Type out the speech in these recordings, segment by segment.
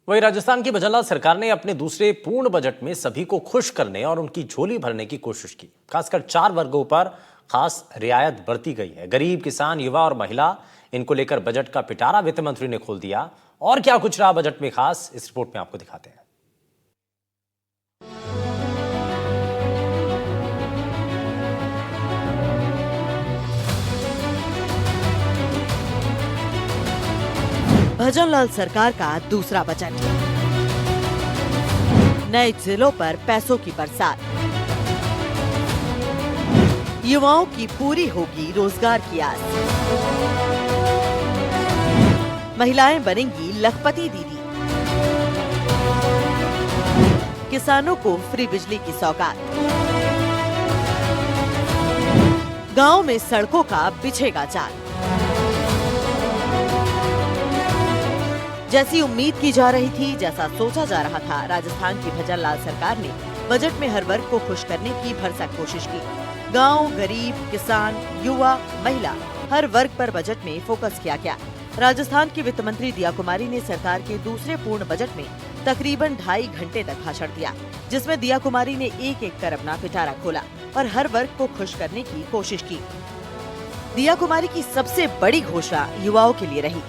वहीं राजस्थान की भजनलाल सरकार ने अपने दूसरे पूर्ण बजट में सभी को खुश करने और उनकी झोली भरने की कोशिश की। खासकर 4 वर्गों पर खास रियायत बरती गई है। गरीब, किसान, युवा और महिला, इनको लेकर बजट का पिटारा वित्त मंत्री ने खोल दिया। और क्या कुछ रहा बजट में खास, इस रिपोर्ट में आपको दिखाते हैं। भजनलाल सरकार का दूसरा बजट। नए जिलों पर पैसों की बरसात। युवाओं की पूरी होगी रोजगार की आस। महिलाएं बनेंगी लखपति दीदी। किसानों को फ्री बिजली की सौगात। गांव में सड़कों का बिछेगा जाल। जैसी उम्मीद की जा रही थी, जैसा सोचा जा रहा था, राजस्थान की भजनलाल सरकार ने बजट में हर वर्ग को खुश करने की भरसक कोशिश की। गांव, गरीब, किसान, युवा, महिला, हर वर्ग पर बजट में फोकस किया गया। राजस्थान की वित्त मंत्री दिया कुमारी ने सरकार के दूसरे पूर्ण बजट में तकरीबन 2.5 घंटे तक भाषण दिया, जिसमें दिया कुमारी ने एक एक कर अपना पिटारा खोला और हर वर्ग को खुश करने की कोशिश की। दिया कुमारी की सबसे बड़ी घोषणा युवाओं के लिए रही।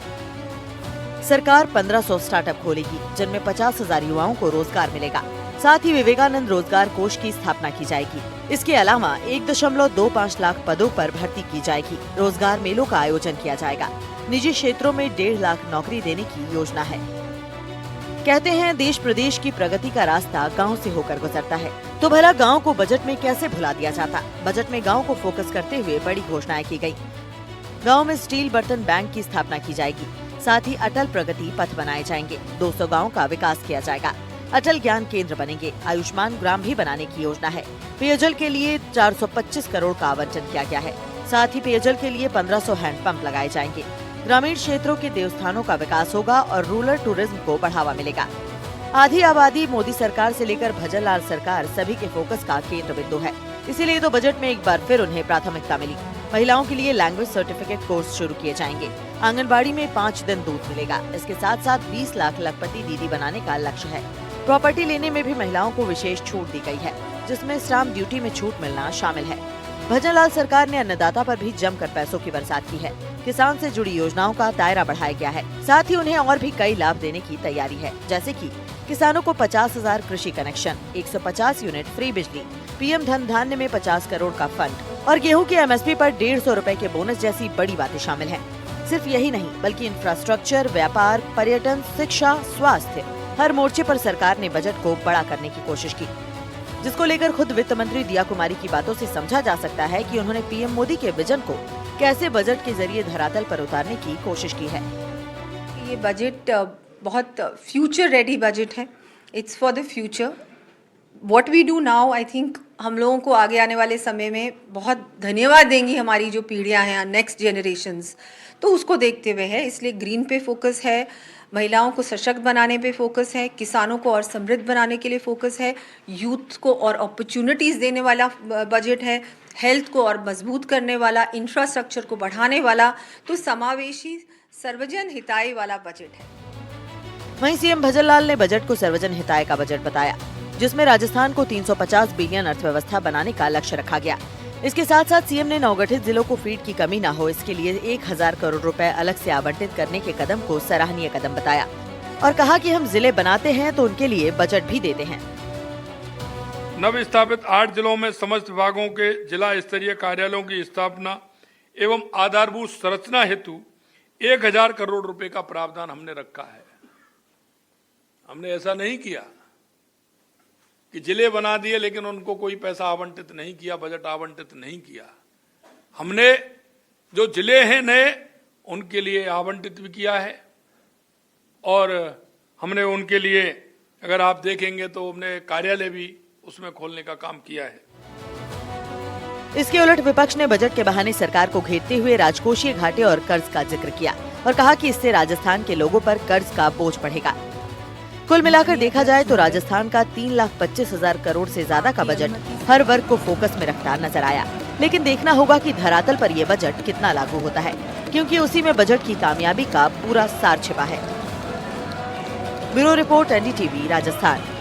सरकार 1500 स्टार्टअप खोलेगी, जिनमें 50,000 युवाओं को रोजगार मिलेगा। साथ ही विवेकानंद रोजगार कोष की स्थापना की जाएगी। इसके अलावा 1.25 लाख पदों पर भर्ती की जाएगी। रोजगार मेलों का आयोजन किया जाएगा। निजी क्षेत्रों में 1.5 लाख नौकरी देने की योजना है। कहते हैं देश प्रदेश की प्रगति का रास्ता गांव से होकर गुजरता है, तो भला गांव को बजट में कैसे भुला दिया जाता। बजट में गांव को फोकस करते हुए बड़ी घोषणाएं की गयी। गाँव में स्टील बर्तन बैंक की स्थापना की जाएगी। साथ ही अटल प्रगति पथ बनाए जाएंगे। 200 गाँव का विकास किया जाएगा। अटल ज्ञान केंद्र बनेंगे। आयुष्मान ग्राम भी बनाने की योजना है। पेयजल के लिए 425 करोड़ का आवंटन किया गया है। साथ ही पेयजल के लिए 1500 हैंडपंप लगाए जाएंगे। ग्रामीण क्षेत्रों के देवस्थानों का विकास होगा और रूरल टूरिज्म को बढ़ावा मिलेगा। आधी आबादी मोदी सरकार से लेकर भजनलाल सरकार सभी के फोकस का केंद्र बिंदु है। इसीलिए तो बजट में एक बार फिर उन्हें प्राथमिकता मिली। महिलाओं के लिए लैंग्वेज सर्टिफिकेट कोर्स शुरू किए जाएंगे। आंगनबाड़ी में 5 दिन दूध मिलेगा। इसके साथ साथ 20 लाख लखपति दीदी बनाने का लक्ष्य है। प्रॉपर्टी लेने में भी महिलाओं को विशेष छूट दी गई है, जिसमें स्टाम्प ड्यूटी में छूट मिलना शामिल है। भजनलाल सरकार ने अन्नदाता पर भी जमकर पैसों की बरसात की है। किसान से जुड़ी योजनाओं का दायरा बढ़ाया गया है। साथ ही उन्हें और भी कई लाभ देने की तैयारी है, जैसे कि किसानों को 50,000 कृषि कनेक्शन, 150 यूनिट फ्री बिजली, पीएम धन धान्य में 50 करोड़ का फंड और गेहूं की एमएसपी पर 150 रुपए के बोनस जैसी बड़ी बातें शामिल हैं। सिर्फ यही नहीं, बल्कि इंफ्रास्ट्रक्चर, व्यापार, पर्यटन, शिक्षा, स्वास्थ्य, हर मोर्चे पर सरकार ने बजट को बड़ा करने की कोशिश की, जिसको लेकर खुद वित्त मंत्री दिया कुमारी की बातों से समझा जा सकता है कि उन्होंने पीएम मोदी के विजन को कैसे बजट के जरिए धरातल पर उतारने की कोशिश की है। ये बजट बहुत फ्यूचर रेडी बजट है। It's for the future. What we do now, I think हम लोगों को आगे आने वाले समय में बहुत धन्यवाद देंगी हमारी जो पीढ़ियां हैं, नेक्स्ट जनरेशन्स, तो उसको देखते हुए है। इसलिए ग्रीन पे फोकस है, महिलाओं को सशक्त बनाने पे फोकस है, किसानों को और समृद्ध बनाने के लिए फोकस है, यूथ को और अपॉर्चुनिटीज़ देने वाला बजट है, हेल्थ को और मजबूत करने वाला, इंफ्रास्ट्रक्चर को बढ़ाने वाला, तो समावेशी सर्वजन हिताय वाला बजट है। वहीं सीएम भजनलाल ने बजट को सर्वजन हिताय का बजट बताया, जिसमें राजस्थान को 350 बिलियन अर्थव्यवस्था बनाने का लक्ष्य रखा गया। इसके साथ साथ सीएम ने नवगठित जिलों को फीड की कमी न हो, इसके लिए 1000 करोड़ रुपए अलग से आवंटित करने के कदम को सराहनीय कदम बताया और कहा कि हम जिले बनाते हैं तो उनके लिए बजट भी देते हैं। नव स्थापित 8 जिलों में समस्त विभागों के जिला स्तरीय कार्यालयों की स्थापना एवं आधारभूत संरचना हेतु 1000 करोड़ रुपए का प्रावधान हमने रखा है। हमने ऐसा नहीं किया कि जिले बना दिए लेकिन उनको कोई पैसा आवंटित नहीं किया, बजट आवंटित नहीं किया। हमने जो जिले हैं नए, उनके लिए आवंटित भी किया है और हमने उनके लिए, अगर आप देखेंगे तो हमने कार्यालय भी उसमें खोलने का काम किया है। इसके उलट विपक्ष ने बजट के बहाने सरकार को घेरते हुए राजकोषीय घाटे और कर्ज का जिक्र किया और कहा कि इससे राजस्थान के लोगों पर कर्ज का बोझ बढ़ेगा। कुल मिलाकर देखा जाए तो राजस्थान का 3,25,000 करोड़ से ज्यादा का बजट हर वर्ग को फोकस में रखता नजर आया। लेकिन देखना होगा कि धरातल पर ये बजट कितना लागू होता है, क्योंकि उसी में बजट की कामयाबी का पूरा सार छिपा है। Bureau report NDTV Rajasthan.